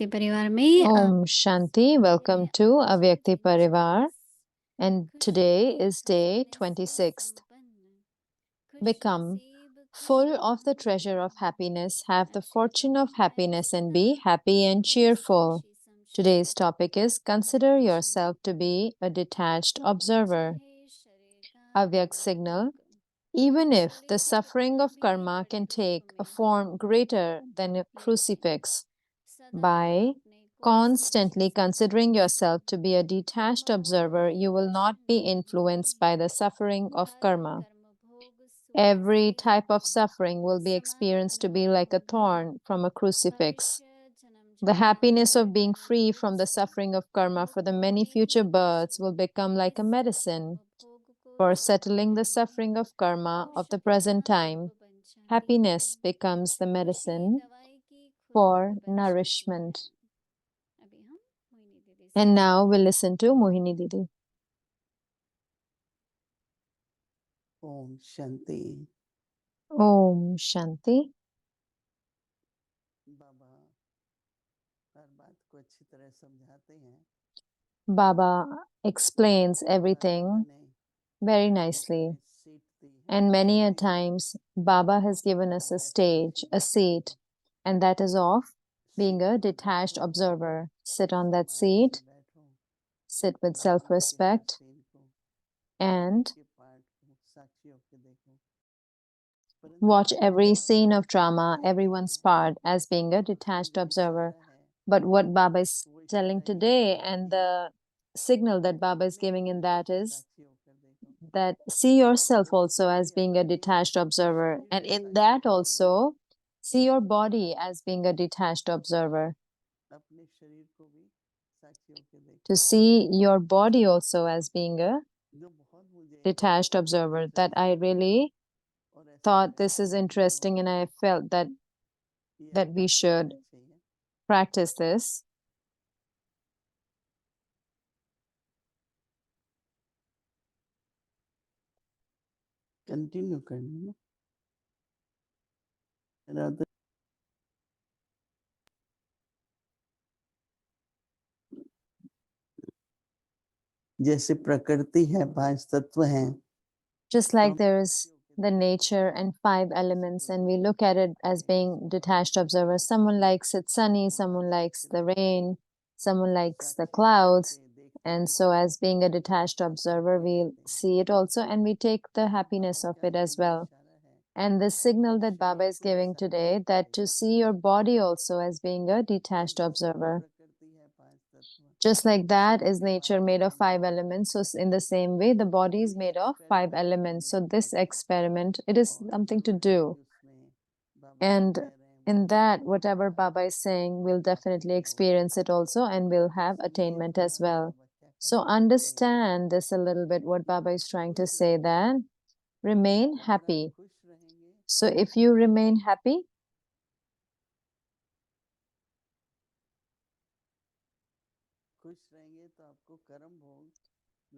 अव्यक्ति परिवार में Om Shanti. Welcome to Avyakti Parivar. And today is day 26th. Become full of the treasure of happiness, have the fortune of happiness, and be happy and cheerful. Today's topic is consider yourself to be a detached observer. Avyak signal. Even if the suffering of karma can take a form greater than a crucifix, by constantly considering yourself to be a detached observer, you will not be influenced by the suffering of karma. Every type of suffering will be experienced to be like a thorn from a crucifix. The happiness of being free from the suffering of karma for the many future births will become like a medicine for settling the suffering of karma of the present time. Happiness becomes the medicine for nourishment. And now we'll listen to Mohini Didi. Om Shanti. Om Shanti. बाबा हर बात को अच्छी तरह समझाते हैं. Baba explains everything very nicely. And many a times, Baba has given us a stage, a seat, and that is of being a detached observer. Sit on that seat, sit with self-respect, and watch every scene of drama, everyone's part, as being a detached observer. But what Baba is telling today, and the signal that Baba is giving in that is that see yourself also as being a detached observer, and in that also see your body as being a detached observer. To see your body also as being a detached observer. That I really thought this is interesting, and I felt that we should practice this. Continue करना ना. जैसे प्रकृति है, 5 तत्व हैं. Just like there is the nature and 5 elements, and we look at it as being detached observers. Someone likes it sunny, someone likes the rain, someone likes the clouds. And so as being a detached observer, we see it also, and we take the happiness of it as well. And the signal that Baba is giving today, that to see your body also as being a detached observer. Just like that is nature made of 5 elements. So in the same way, the body is made of 5 elements. So this experiment, it is something to do. And in that, whatever Baba is saying, we'll definitely experience it also, and we'll have attainment as well. So understand this a little bit, what Baba is trying to say, that remain happy. So if you remain happy,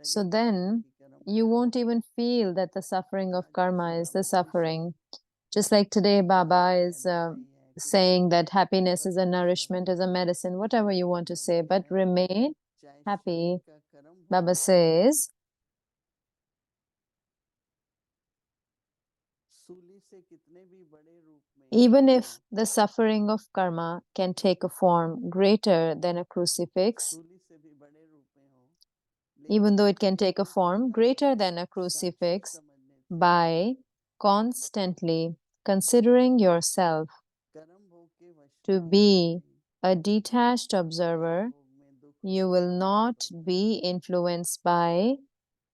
so then you won't even feel that the suffering of karma is the suffering. Just like today, Baba is saying that happiness is a nourishment, is a medicine, whatever you want to say, but remain happy. Baba says, even if the suffering of karma can take a form greater than a crucifix, even though it can take a form greater than a crucifix, by constantly considering yourself to be a detached observer, you will not be influenced by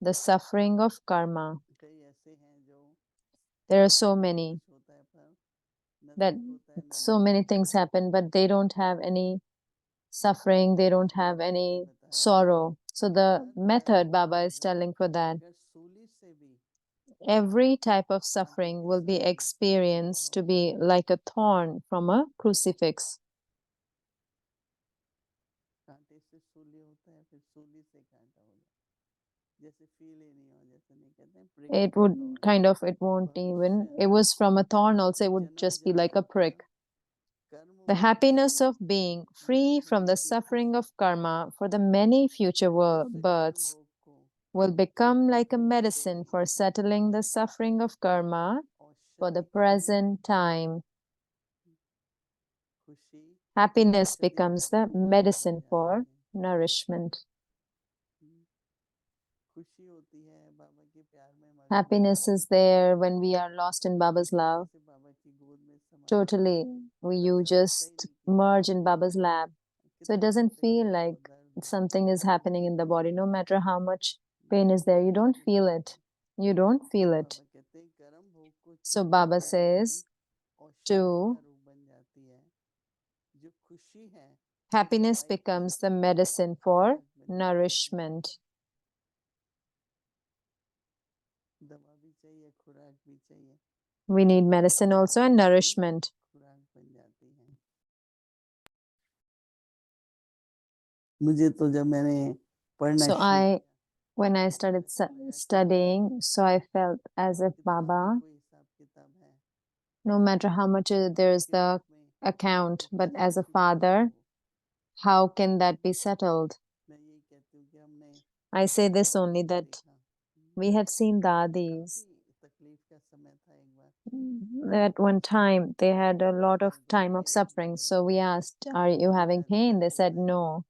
the suffering of karma. There are so many that so many things happen, but they don't have any suffering, they don't have any sorrow. So the method Baba is telling for that, every type of suffering will be experienced to be like a thorn from a crucifix. It would kind of, it won't even, it was from a thorn also, it would just be like a prick. The happiness of being free from the suffering of karma for the many future births will become like a medicine for settling the suffering of karma for the present time. Happiness becomes the medicine for nourishment. Happiness is there when we are lost in Baba's love. Totally, you just merge in Baba's lap. So it doesn't feel like something is happening in the body. No matter how much pain is there, you don't feel it. You don't feel it. So Baba says to happiness becomes the medicine for nourishment. We need medicine also and nourishment. So when I started studying, so I felt as if Baba, no matter how much there is the account, but as a father, how can that be settled? I say this only that we have seen dadis. At one time, they had a lot of time of suffering. So we asked, "Are you having pain?" They said, "No."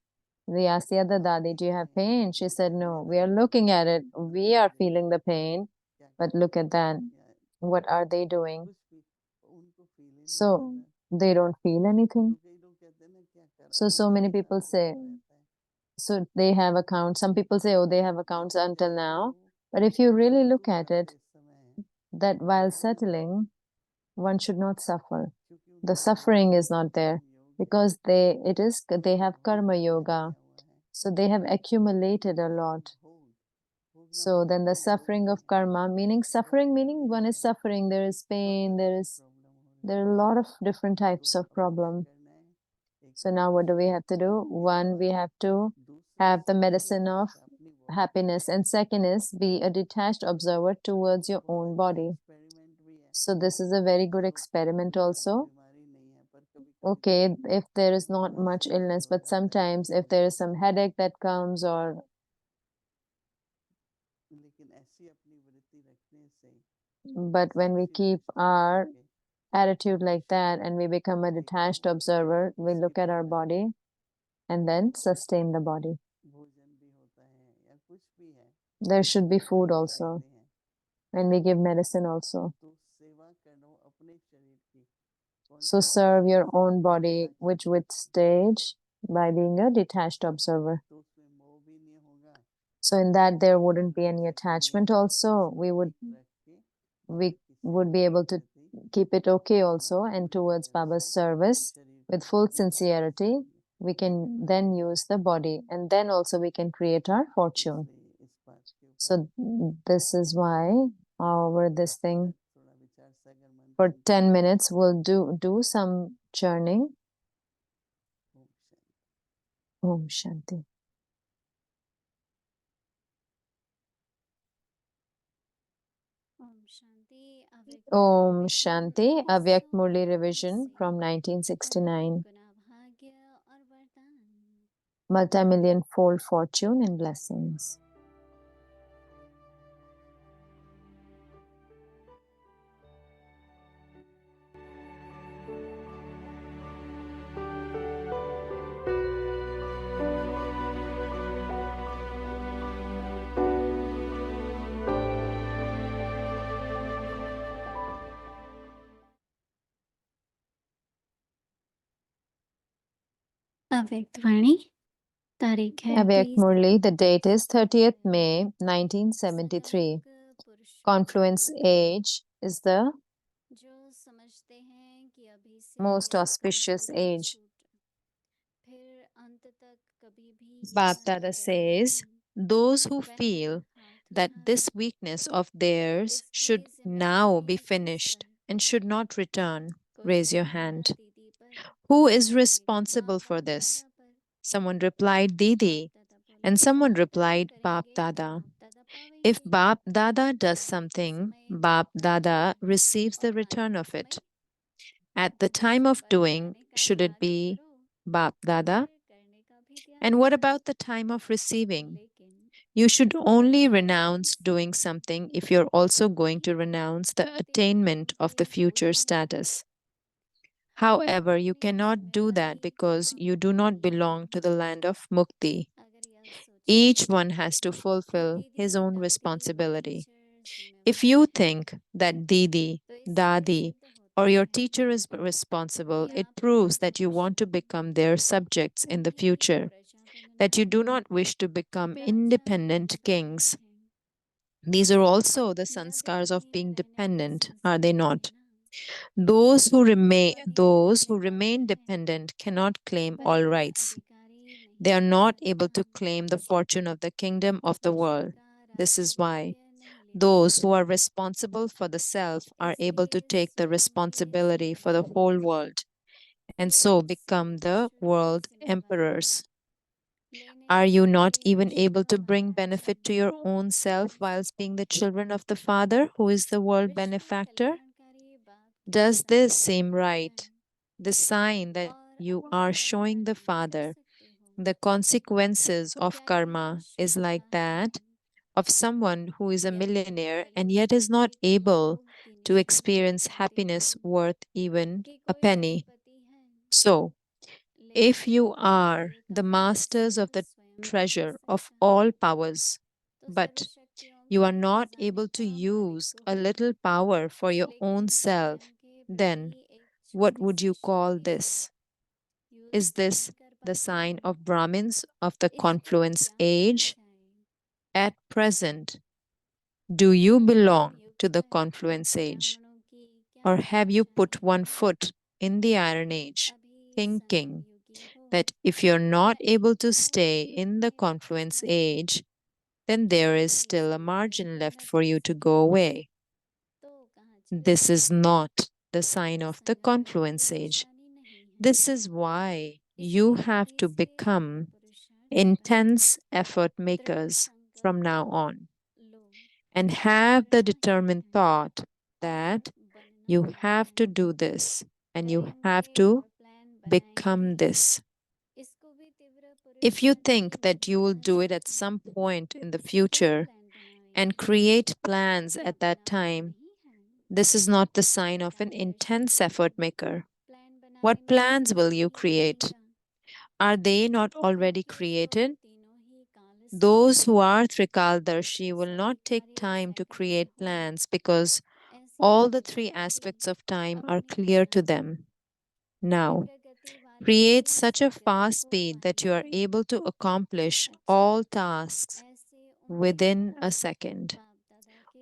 We asked the other dadi, "Do you have pain?" She said, "No." We are looking at it. We are feeling the pain. But look at that. What are they doing? So they don't feel anything. So many people say, so they have accounts. Some people say, oh, they have accounts until now. But if you really look at it, that while settling, one should not suffer. The suffering is not there because they have karma yoga. So they have accumulated a lot. So then the suffering of karma, meaning suffering, meaning one is suffering, there is pain, there are a lot of different types of problem. So now what do we have to do? One, we have to have the medicine of happiness, and second is be a detached observer towards your own body. So this is a very good experiment also. Okay, if there is not much illness, but sometimes if there is some headache that comes, or but when we keep our attitude like that and we become a detached observer, we look at our body and then sustain the body. There should be food also, and we give medicine also. So serve your own body which stage by being a detached observer. So in that there wouldn't be any attachment also. We would be able to keep it okay also, and towards Baba's service with full sincerity, we can then use the body, and then also we can create our fortune. So this is why over this thing for 10 minutes we'll do some churning. Om Shanti. Om Shanti. Avyak Murli revision from 1969. Multi-million fold fortune and blessings. अव्यक्तवाणी तारीख है Avyak Murli, the date is 30th May 1973. Confluence age is the most auspicious age. Bapdada says, those who feel that this weakness of theirs should now be finished and should not return, raise your hand. Who is responsible for this? Someone replied, Didi. And someone replied, Bap Dada. If Bap Dada does something, Bap Dada receives the return of it. At the time of doing, should it be Bap Dada? And what about the time of receiving? You should only renounce doing something if you're also going to renounce the attainment of the future status. However, you cannot do that because you do not belong to the land of Mukti. Each one has to fulfill his own responsibility. If you think that Didi, Dadi, or your teacher is responsible, it proves that you want to become their subjects in the future, that you do not wish to become independent kings. These are also the sanskars of being dependent, are they not? Those who remain dependent cannot claim all rights. They are not able to claim the fortune of the kingdom of the world. This is why those who are responsible for the self are able to take the responsibility for the whole world and so become the world emperors. Are you not even able to bring benefit to your own self whilst being the children of the Father, who is the world benefactor? Does this seem right? The sign that you are showing the Father the consequences of karma is like that of someone who is a millionaire and yet is not able to experience happiness worth even a penny. So, if you are the masters of the treasure of all powers, but you are not able to use a little power for your own self, then what would you call this? Is this the sign of Brahmins of the confluence age? At present, do you belong to the confluence age? Or have you put one foot in the iron age, thinking that if you're not able to stay in the confluence age, then there is still a margin left for you to go away? This is not the sign of the confluence age. This is why you have to become intense effort makers from now on and have the determined thought that you have to do this and you have to become this. If you think that you will do it at some point in the future and create plans at that time, this is not the sign of an intense effort maker. What plans will you create? Are they not already created? Those who are Trikaldarshi will not take time to create plans because all the three aspects of time are clear to them. Now, create such a fast speed that you are able to accomplish all tasks within a second.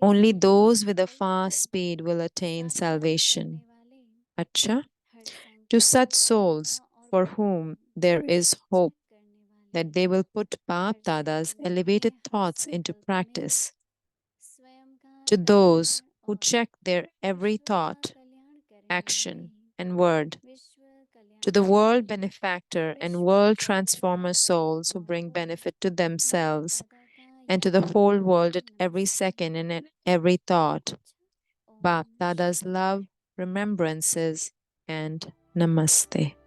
Only those with a fast speed will attain salvation. Acha? To such souls for whom there is hope that they will put Bap Dada's elevated thoughts into practice. To those who check their every thought, action, and word. To the world benefactor and world transformer souls who bring benefit to themselves and to the whole world at every second and at every thought. Bap Dada's love, remembrances, and namaste.